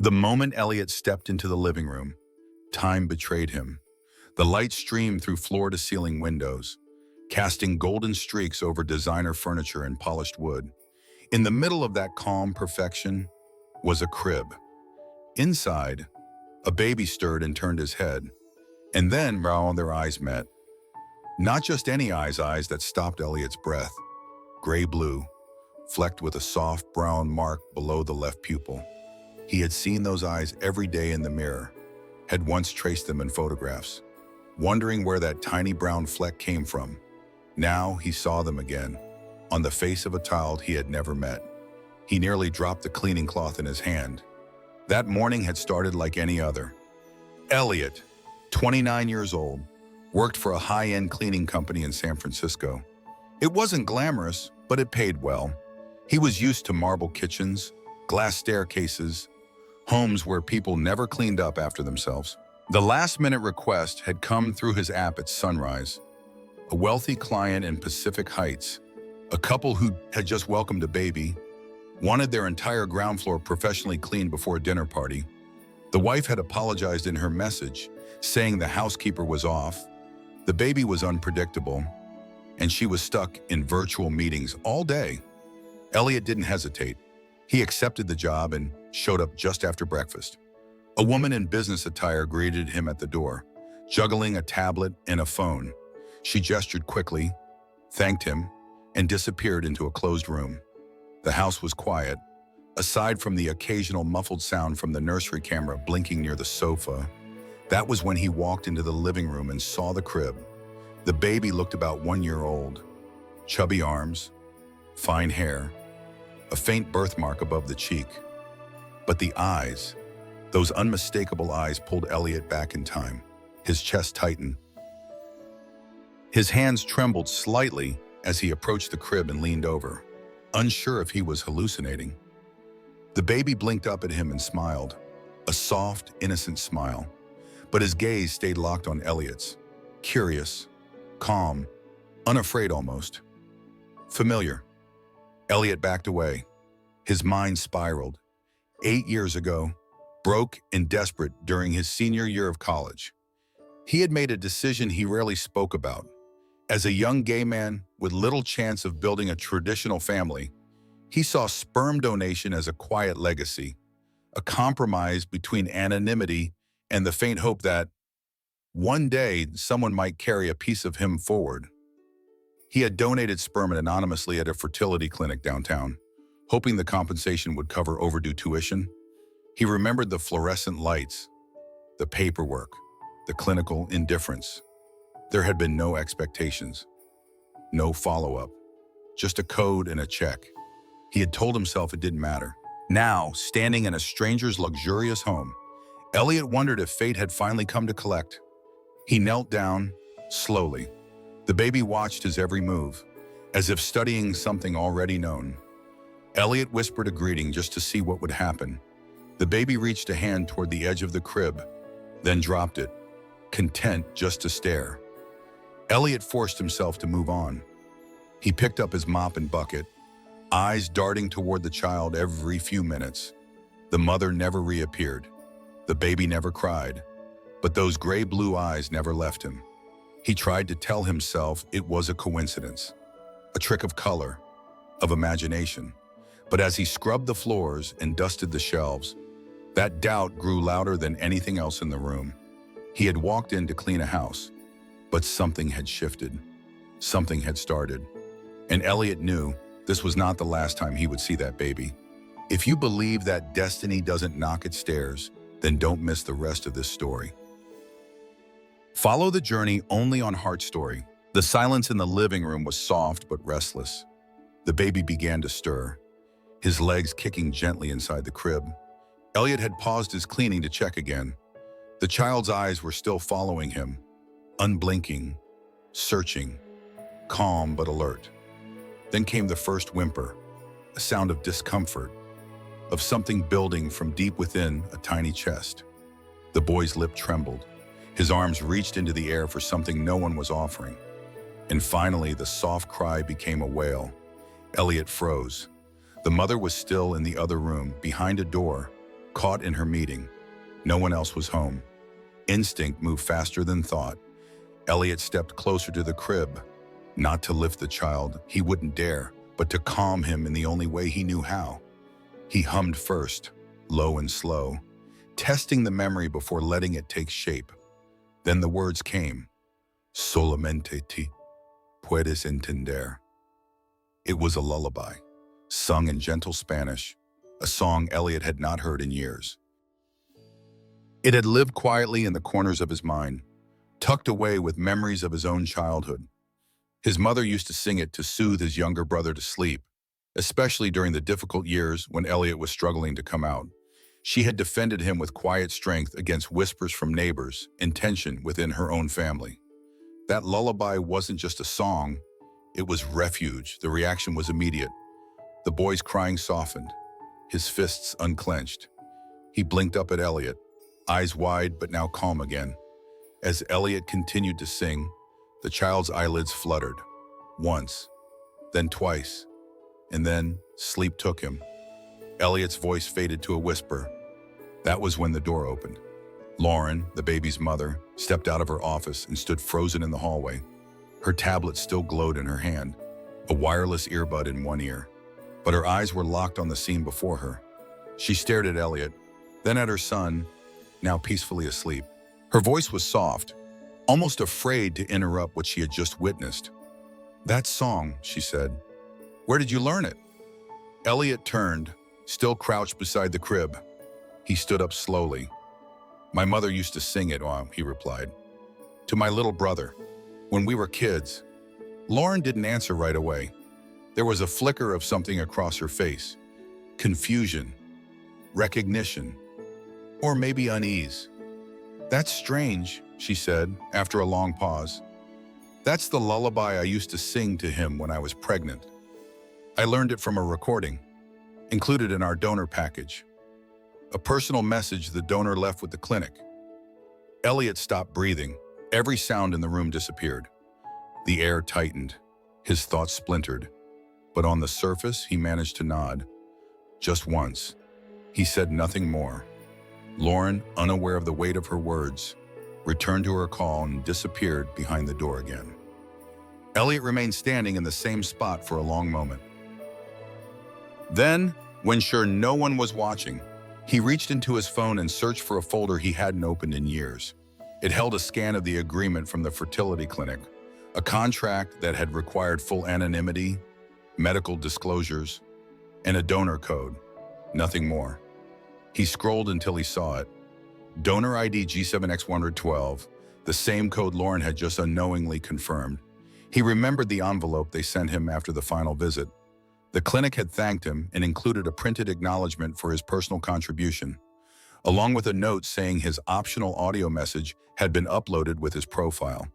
The moment Eliot stepped into the living room, time betrayed him. The light streamed through floor-to-ceiling windows, casting golden streaks over designer furniture and polished wood. In the middle of that calm perfection was a crib. Inside, a baby stirred and turned his head, and then their eyes met. Not just any eyes that stopped Eliot's breath. Gray-blue, flecked with a soft brown mark below the left pupil. He had seen those eyes every day in the mirror, had once traced them in photographs, wondering where that tiny brown fleck came from. Now he saw them again, on the face of a child he had never met. He nearly dropped the cleaning cloth in his hand. That morning had started like any other. Eliot, 29 years old, worked for a high-end cleaning company in San Francisco. It wasn't glamorous, but it paid well. He was used to marble kitchens, glass staircases, homes where people never cleaned up after themselves. The last-minute request had come through his app at sunrise. A wealthy client in Pacific Heights, a couple who had just welcomed a baby, wanted their entire ground floor professionally cleaned before a dinner party. The wife had apologized in her message, saying the housekeeper was off, the baby was unpredictable, and she was stuck in virtual meetings all day. Eliot didn't hesitate. He accepted the job and showed up just after breakfast. A woman in business attire greeted him at the door, juggling a tablet and a phone. She gestured quickly, thanked him, and disappeared into a closed room. The house was quiet, aside from the occasional muffled sound from the nursery camera blinking near the sofa. That was when he walked into the living room and saw the crib. The baby looked about 1 year old. Chubby arms, fine hair, a faint birthmark above the cheek. But the eyes, those unmistakable eyes, pulled Eliot back in time. His chest tightened. His hands trembled slightly as he approached the crib and leaned over, unsure if he was hallucinating. The baby blinked up at him and smiled, a soft, innocent smile. But his gaze stayed locked on Eliot's, curious, calm, unafraid almost. Familiar. Eliot backed away. His mind spiraled. 8 years ago, broke and desperate during his senior year of college, he had made a decision he rarely spoke about. As a young gay man with little chance of building a traditional family, he saw sperm donation as a quiet legacy, a compromise between anonymity and the faint hope that one day someone might carry a piece of him forward. He had donated sperm anonymously at a fertility clinic downtown, hoping the compensation would cover overdue tuition. He remembered the fluorescent lights, the paperwork, the clinical indifference. There had been no expectations, no follow-up, just a code and a check. He had told himself it didn't matter. Now, standing in a stranger's luxurious home, Eliot wondered if fate had finally come to collect. He knelt down, slowly. The baby watched his every move, as if studying something already known. Eliot whispered a greeting just to see what would happen. The baby reached a hand toward the edge of the crib, then dropped it, content just to stare. Eliot forced himself to move on. He picked up his mop and bucket, eyes darting toward the child every few minutes. The mother never reappeared. The baby never cried, but those gray-blue eyes never left him. He tried to tell himself it was a coincidence, a trick of color, of imagination. But as he scrubbed the floors and dusted the shelves, that doubt grew louder than anything else in the room. He had walked in to clean a house, but something had shifted. Something had started. And Eliot knew this was not the last time he would see that baby. If you believe that destiny doesn't knock its stairs, then don't miss the rest of this story. Follow the journey only on Heart Story. The silence in the living room was soft but restless. The baby began to stir, his legs kicking gently inside the crib. Eliot had paused his cleaning to check again. The child's eyes were still following him, unblinking, searching, calm but alert. Then came the first whimper, a sound of discomfort, of something building from deep within a tiny chest. The boy's lip trembled. His arms reached into the air for something no one was offering. And finally, the soft cry became a wail. Eliot froze. The mother was still in the other room, behind a door, caught in her meeting. No one else was home. Instinct moved faster than thought. Eliot stepped closer to the crib, not to lift the child, he wouldn't dare, but to calm him in the only way he knew how. He hummed first, low and slow, testing the memory before letting it take shape. Then the words came. Solamente ti puedes entender. It was a lullaby, sung in gentle Spanish, a song Eliot had not heard in years. It had lived quietly in the corners of his mind, tucked away with memories of his own childhood. His mother used to sing it to soothe his younger brother to sleep, especially during the difficult years when Eliot was struggling to come out. She had defended him with quiet strength against whispers from neighbors and tension within her own family. That lullaby wasn't just a song, it was refuge. The reaction was immediate. The boy's crying softened, his fists unclenched. He blinked up at Eliot, eyes wide but now calm again. As Eliot continued to sing, the child's eyelids fluttered. Once, then twice, and then sleep took him. Eliot's voice faded to a whisper. That was when the door opened. Lauren, the baby's mother, stepped out of her office and stood frozen in the hallway. Her tablet still glowed in her hand, a wireless earbud in one ear. But her eyes were locked on the scene before her. She stared at Eliot, then at her son, now peacefully asleep. Her voice was soft, almost afraid to interrupt what she had just witnessed. That song, she said. Where did you learn it? Eliot turned, still crouched beside the crib. He stood up slowly. My mother used to sing it, he replied. To my little brother, when we were kids. Lauren didn't answer right away. There was a flicker of something across her face. Confusion, recognition, or maybe unease. That's strange, she said, after a long pause. That's the lullaby I used to sing to him when I was pregnant. I learned it from a recording, included in our donor package. A personal message the donor left with the clinic. Eliot stopped breathing. Every sound in the room disappeared. The air tightened. His thoughts splintered. But on the surface, he managed to nod. Just once. He said nothing more. Lauren, unaware of the weight of her words, returned to her call and disappeared behind the door again. Eliot remained standing in the same spot for a long moment. Then, when sure no one was watching, he reached into his phone and searched for a folder he hadn't opened in years. It held a scan of the agreement from the fertility clinic, a contract that had required full anonymity, medical disclosures, and a donor code. Nothing more. He scrolled until he saw it. Donor ID G7X112, the same code Lauren had just unknowingly confirmed. He remembered the envelope they sent him after the final visit. The clinic had thanked him and included a printed acknowledgement for his personal contribution, along with a note saying his optional audio message had been uploaded with his profile.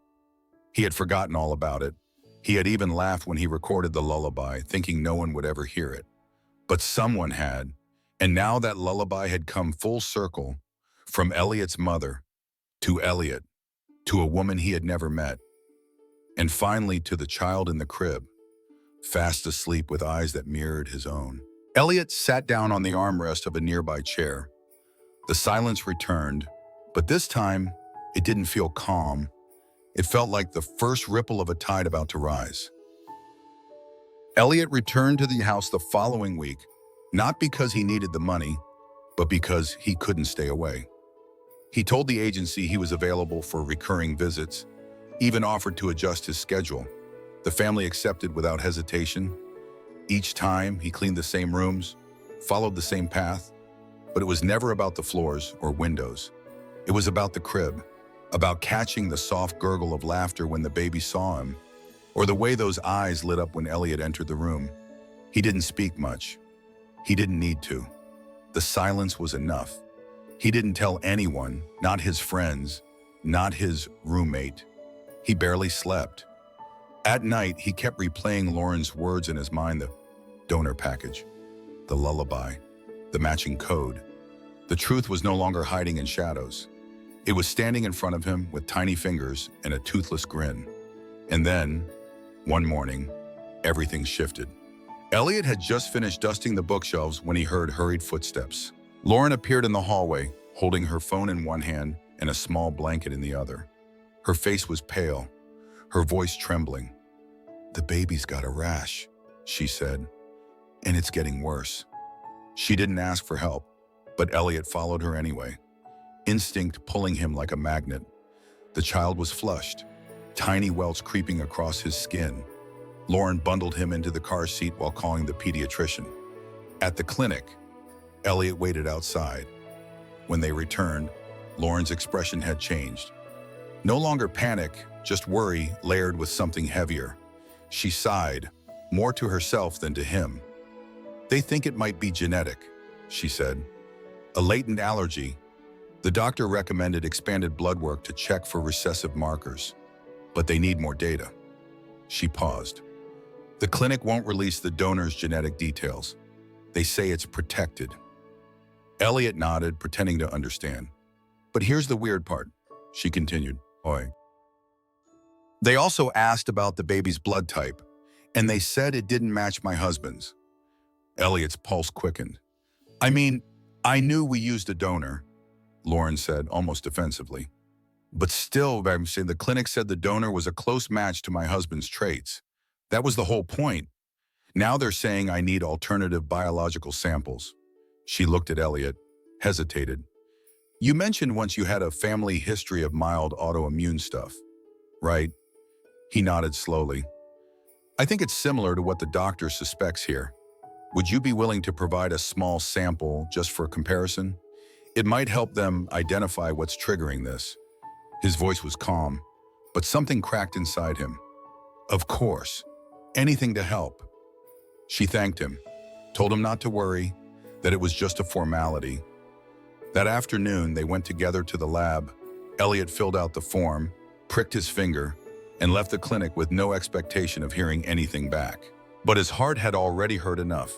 He had forgotten all about it. He had even laughed when he recorded the lullaby, thinking no one would ever hear it. But someone had, and now that lullaby had come full circle, from Eliot's mother, to Eliot, to a woman he had never met, and finally to the child in the crib, fast asleep with eyes that mirrored his own. Eliot sat down on the armrest of a nearby chair. The silence returned, but this time, it didn't feel calm. It felt like the first ripple of a tide about to rise. Eliot returned to the house the following week, not because he needed the money, but because he couldn't stay away. He told the agency he was available for recurring visits, even offered to adjust his schedule. The family accepted without hesitation. Each time, he cleaned the same rooms, followed the same path, but it was never about the floors or windows. It was about the crib, about catching the soft gurgle of laughter when the baby saw him, or the way those eyes lit up when Eliot entered the room. He didn't speak much. He didn't need to. The silence was enough. He didn't tell anyone, not his friends, not his roommate. He barely slept. At night, he kept replaying Lauren's words in his mind, the donor package, the lullaby, the matching code. The truth was no longer hiding in shadows. It was standing in front of him with tiny fingers and a toothless grin. And then, one morning, everything shifted. Eliot had just finished dusting the bookshelves when he heard hurried footsteps. Lauren appeared in the hallway, holding her phone in one hand and a small blanket in the other. Her face was pale, her voice trembling. "The baby's got a rash," she said, "and it's getting worse." She didn't ask for help, but Eliot followed her anyway, instinct pulling him like a magnet. The child was flushed, tiny welts creeping across his skin. Lauren bundled him into the car seat while calling the pediatrician. At the clinic, Eliot waited outside. When they returned, Lauren's expression had changed. No longer panic, just worry layered with something heavier. She sighed, more to herself than to him. "They think it might be genetic," she said. "A latent allergy." The doctor recommended expanded blood work to check for recessive markers, but they need more data. She paused. "The clinic won't release the donor's genetic details. They say it's protected." Eliot nodded, pretending to understand. "But here's the weird part," she continued. "Oi. They also asked about the baby's blood type, and they said it didn't match my husband's." Eliot's pulse quickened. "I mean, I knew we used a donor," Lauren said, almost defensively. "But still, the clinic said the donor was a close match to my husband's traits. That was the whole point. Now they're saying I need alternative biological samples." She looked at Eliot, hesitated. "You mentioned once you had a family history of mild autoimmune stuff, right?" He nodded slowly. "I think it's similar to what the doctor suspects here. Would you be willing to provide a small sample just for comparison? It might help them identify what's triggering this." His voice was calm, but something cracked inside him. "Of course. Anything to help." She thanked him, told him not to worry, that it was just a formality. That afternoon, they went together to the lab. Eliot filled out the form, pricked his finger, and left the clinic with no expectation of hearing anything back. But his heart had already hurt enough.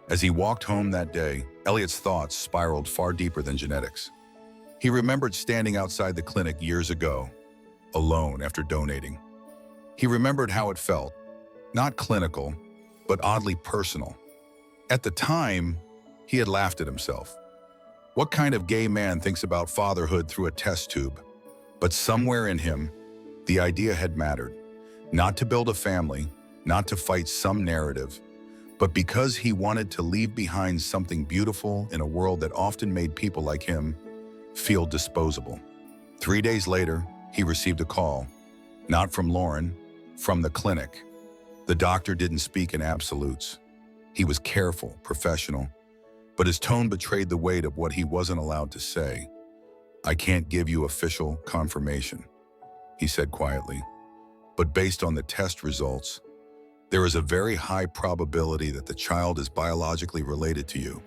As he walked home that day, Eliot's thoughts spiraled far deeper than genetics. He remembered standing outside the clinic years ago, alone after donating. He remembered how it felt, not clinical, but oddly personal. At the time, he had laughed at himself. What kind of gay man thinks about fatherhood through a test tube? But somewhere in him, the idea had mattered. Not to build a family, not to fight some narrative, but because he wanted to leave behind something beautiful in a world that often made people like him feel disposable. 3 days later, he received a call, not from Lauren, from the clinic. The doctor didn't speak in absolutes. He was careful, professional, but his tone betrayed the weight of what he wasn't allowed to say. "I can't give you official confirmation," he said quietly, "but based on the test results, there is a very high probability that the child is biologically related to you."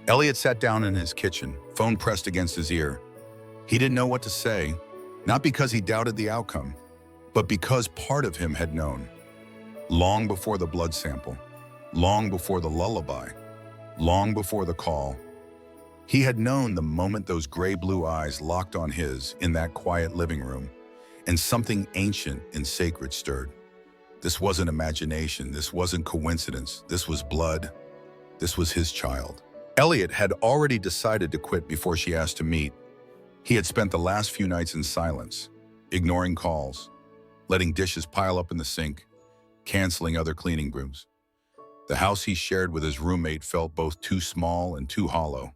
Eliot sat down in his kitchen, phone pressed against his ear. He didn't know what to say, not because he doubted the outcome, but because part of him had known. Long before the blood sample, long before the lullaby, long before the call, he had known the moment those gray-blue eyes locked on his in that quiet living room, and something ancient and sacred stirred. This wasn't imagination, this wasn't coincidence, this was blood, this was his child. Eliot had already decided to quit before she asked to meet. He had spent the last few nights in silence, ignoring calls, letting dishes pile up in the sink, canceling other cleaning brooms. The house he shared with his roommate felt both too small and too hollow.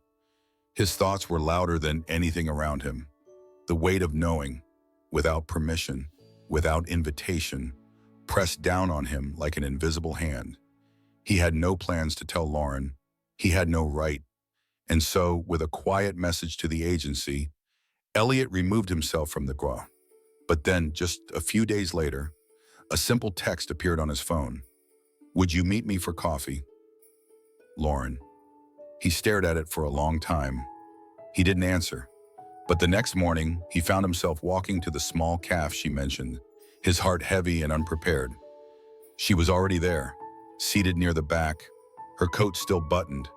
His thoughts were louder than anything around him. The weight of knowing, without permission, without invitation, pressed down on him like an invisible hand. He had no plans to tell Lauren. He had no right. And so, with a quiet message to the agency, Eliot removed himself from the group. But then, just a few days later, a simple text appeared on his phone. "Would you meet me for coffee? Lauren." He stared at it for a long time. He didn't answer. But the next morning, he found himself walking to the small cafe she mentioned, his heart heavy and unprepared. She was already there, seated near the back, her coat still buttoned,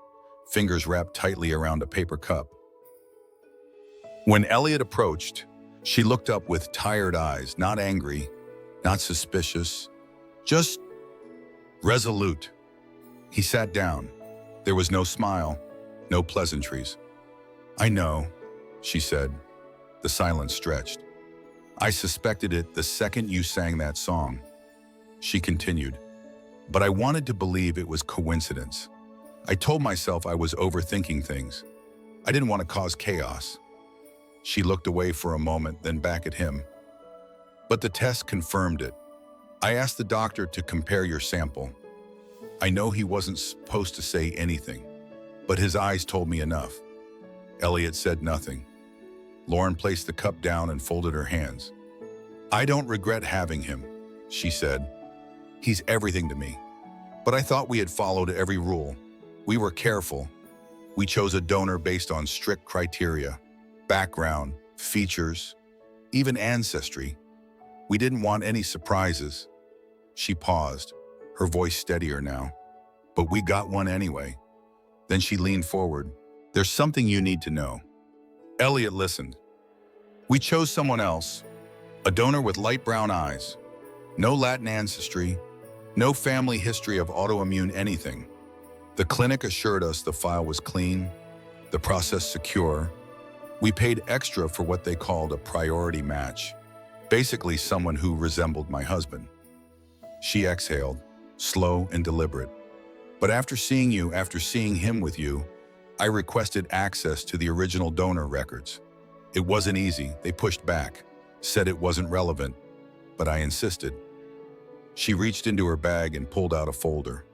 fingers wrapped tightly around a paper cup. When Eliot approached, she looked up with tired eyes, not angry, not suspicious, just resolute. He sat down. There was no smile, No pleasantries. I know, she said. The silence stretched. I suspected it the second you sang that song. She continued. But I wanted to believe it was coincidence. I told myself I was overthinking things. I didn't want to cause chaos. She looked away for a moment, then back at him. But the test confirmed it. I asked the doctor to compare your sample. I know he wasn't supposed to say anything, but his eyes told me enough. Eliot said nothing. Lauren placed the cup down and folded her hands. I don't regret having him, she said. He's everything to me. But I thought we had followed every rule. We were careful. We chose a donor based on strict criteria, background, features, even ancestry. We didn't want any surprises. She paused, her voice steadier now. But we got one anyway. Then she leaned forward. There's something you need to know. Eliot listened. We chose someone else, a donor with light brown eyes, no Latin ancestry, no family history of autoimmune anything. The clinic assured us the file was clean, the process secure. We paid extra for what they called a priority match, basically someone who resembled my husband. She exhaled, slow and deliberate. But after seeing him with you, I requested access to the original donor records. It wasn't easy. They pushed back, said it wasn't relevant, but I insisted. She reached into her bag and pulled out a folder,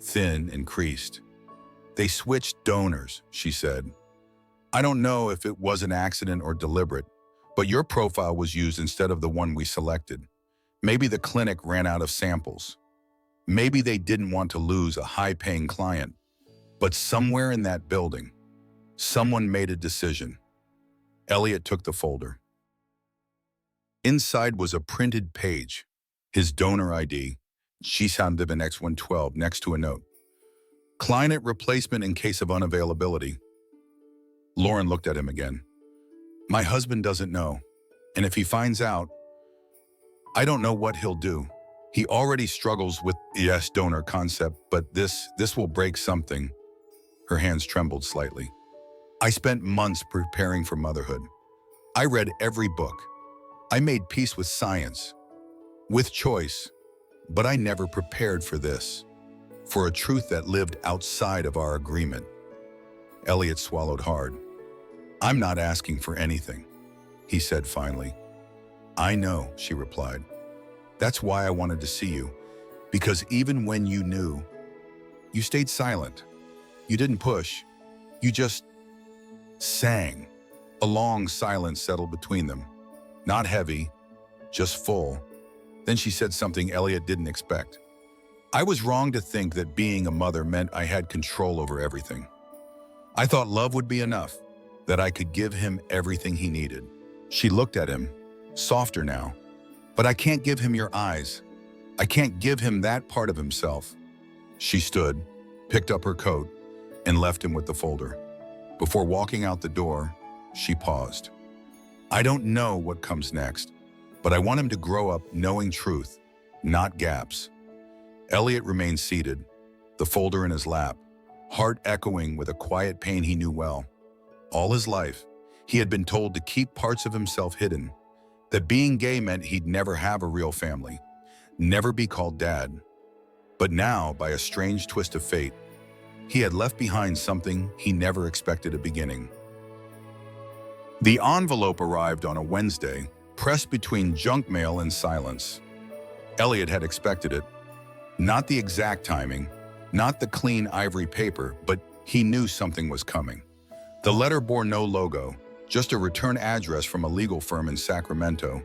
thin and creased. They switched donors, she said. I don't know if it was an accident or deliberate, but your profile was used instead of the one we selected. Maybe the clinic ran out of samples. Maybe they didn't want to lose a high-paying client. But somewhere in that building, someone made a decision. Eliot took the folder. Inside was a printed page, his donor ID, G-San-Divan X112, next to a note. Client replacement in case of unavailability. Lauren looked at him again. My husband doesn't know, and if he finds out, I don't know what he'll do. He already struggles with the yes donor concept, but this will break something. Her hands trembled slightly. I spent months preparing for motherhood. I read every book. I made peace with science, with choice, but I never prepared for this, for a truth that lived outside of our agreement. Eliot swallowed hard. I'm not asking for anything, he said finally. I know, she replied. That's why I wanted to see you, because even when you knew, you stayed silent. You didn't push. You just sang. A long silence settled between them. Not heavy, just full. Then she said something Eliot didn't expect. I was wrong to think that being a mother meant I had control over everything. I thought love would be enough, that I could give him everything he needed. She looked at him, softer now. But I can't give him your eyes. I can't give him that part of himself. She stood, picked up her coat, and left him with the folder. Before walking out the door, she paused. I don't know what comes next, but I want him to grow up knowing truth, not gaps. Eliot remained seated, the folder in his lap, heart echoing with a quiet pain he knew well. All his life, he had been told to keep parts of himself hidden, that being gay meant he'd never have a real family, never be called dad. But now, by a strange twist of fate, he had left behind something he never expected at beginning. The envelope arrived on a Wednesday, pressed between junk mail and silence. Eliot had expected it. Not the exact timing, not the clean ivory paper, but he knew something was coming. The letter bore no logo, just a return address from a legal firm in Sacramento.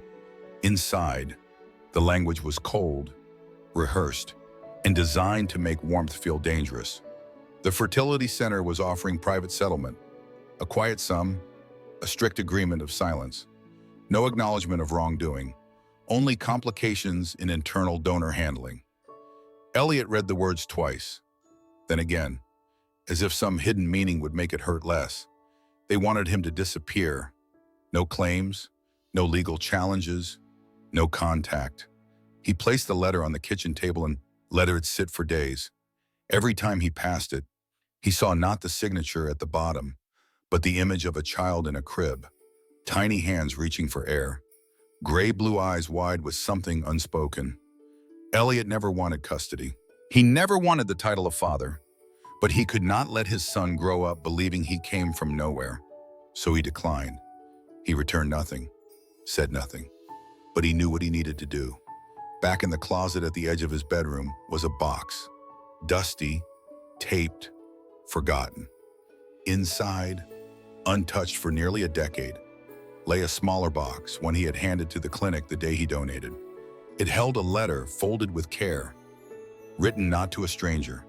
Inside, the language was cold, rehearsed, and designed to make warmth feel dangerous. The fertility center was offering private settlement, a quiet sum, a strict agreement of silence, no acknowledgement of wrongdoing, only complications in internal donor handling. Eliot read the words twice, then again, as if some hidden meaning would make it hurt less. They wanted him to disappear. No claims, no legal challenges, no contact. He placed the letter on the kitchen table and let it sit for days. Every time he passed it, He saw not the signature at the bottom, but the image of a child in a crib, tiny hands reaching for air, gray blue eyes wide with something unspoken. Eliot never wanted custody. He never wanted the title of father, but he could not let his son grow up believing he came from nowhere. So he declined. He returned nothing, said nothing, but he knew what he needed to do. Back in the closet at the edge of his bedroom was a box, dusty, taped, forgotten. Inside, untouched for nearly a decade, lay a smaller box, one he had handed to the clinic the day he donated. It held a letter folded with care, written not to a stranger,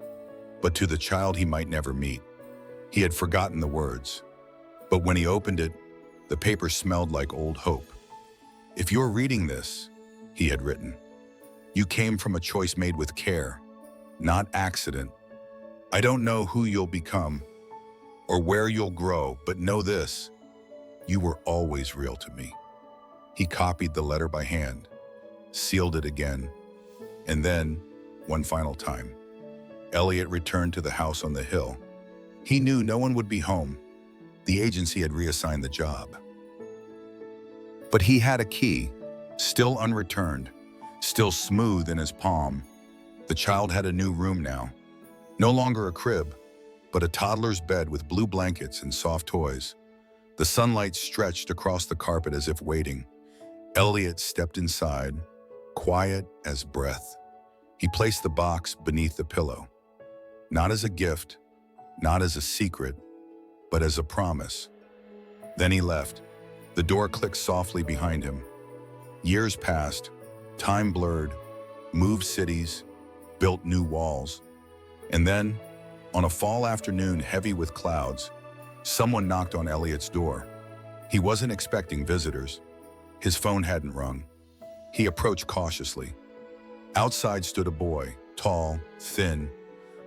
but to the child he might never meet. He had forgotten the words, but when he opened it, the paper smelled like old hope. "If you're reading this," he had written, "you came from a choice made with care, not accident. I don't know who you'll become or where you'll grow, but know this, you were always real to me." He copied the letter by hand, sealed it again, and then, one final time, Eliot returned to the house on the hill. He knew no one would be home. The agency had reassigned the job. But he had a key, still unreturned, still smooth in his palm. The child had a new room now. No longer a crib, but a toddler's bed with blue blankets and soft toys. The sunlight stretched across the carpet as if waiting. Eliot stepped inside, quiet as breath. He placed the box beneath the pillow. Not as a gift, not as a secret, but as a promise. Then he left. The door clicked softly behind him. Years passed, time blurred, moved cities, built new walls. And then, on a fall afternoon heavy with clouds, someone knocked on Eliot's door. He wasn't expecting visitors. His phone hadn't rung. He approached cautiously. Outside stood a boy, tall, thin,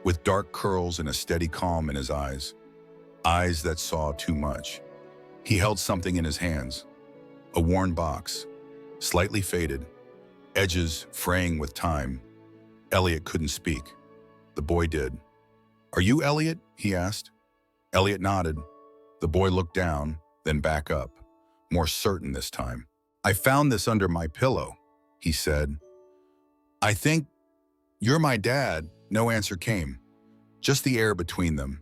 with dark curls and a steady calm in his eyes that saw too much. He held something in his hands, a worn box, slightly faded, edges fraying with time. Eliot couldn't speak. The boy did. "Are you Eliot?" he asked. Eliot nodded. The boy looked down, then back up, more certain this time. "I found this under my pillow," he said. "I think you're my dad." No answer came, just the air between them.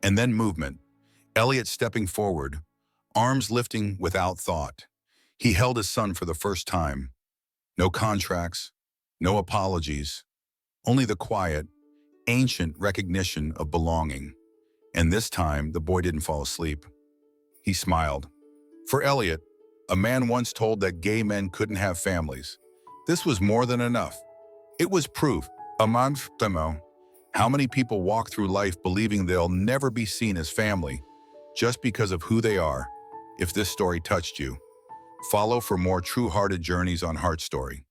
And then movement. Eliot stepping forward, arms lifting without thought. He held his son for the first time. No contracts, no apologies, only the quiet, ancient recognition of belonging. And this time, the boy didn't fall asleep. He smiled. For Eliot, a man once told that gay men couldn't have families. This was more than enough. It was proof. How many people walk through life believing they'll never be seen as family just because of who they are? If this story touched you, follow for more true-hearted journeys on Heart Story.